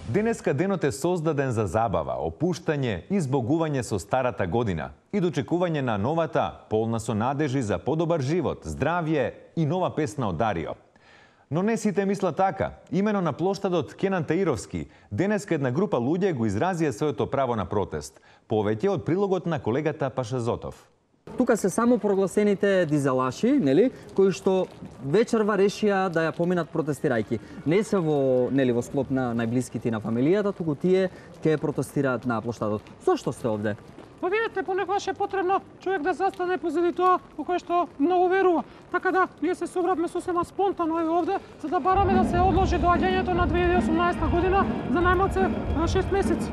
Денеска денот е создаден за забава, опуштање и збогување со старата година и дочекување на новата, полна со надежи за подобар живот, здравје и нова песна од Дарио. Но не сите мислат така. Имено на плоштадот Кенан Таировски, денеска една група луѓе го изразија своето право на протест. Повеќе од прилогот на колегата Паша Зотов. Тука се само прогласените дизелаши, нели, кои што вечерва решија да ја поминат протестирајки. Не се во склоп на најблиските на фамилијата, туку тие ќе протестираат на плоштадот. Зошто сте овде? Па видите, понекогаш е потребно човек да застане позади тоа во кое што многу верува. Така да, ние се собравме сосема спонтано овде, за да бараме да се одложи доаѓањето на 2018 година за најмалце 6 месеци.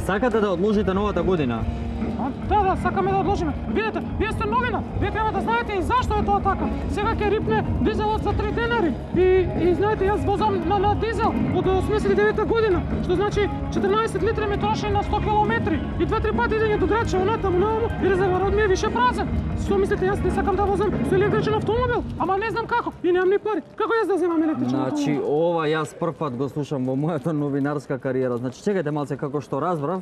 Сакате да одложите новата година? Да, сакаме да одложиме. Видете, вие сте новина. Вие треба да знаете и зашто е тоа така. Сега ќе рипне дизелот за 3 денари. И знаете, јас возам на дизел од 89 година, што значи 14 литри ми троши на 100 километри и 2-3 пати идење до Драчево, натаму, нааму, и резервоарот ми е више празен. Што мислите, јас не сакам да возам со електричен автомобил? Ама не знам како и немам ни пари. Како јас да земам електричен автомобил? Значи, ова јас прв пат го слушам во мојата новинарска кариера. Значи, чекајте малце, како што разбрав,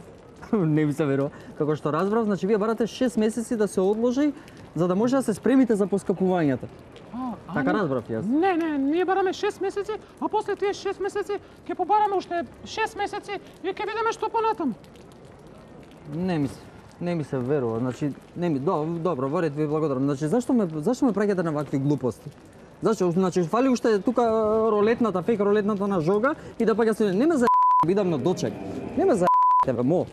не ми се верува. Како што разбрав, значи вие барате 6 месеци да се одложи за да може да се спремите за поскапувањата. Така разбрав јас. Не, ние бараме 6 месеци, а после тие 6 месеци ќе побараме уште 6 месеци и ќе видиме што понатаму. Не ми се верува. Значи, добро, во ред, ви благодарам. Значи, зашто ме праќате на вакви глупости? Зашто? Значи, фали уште тука ролетната на жога и да паѓа се не ме за бидам на дочек. Не ме за тебе, мо.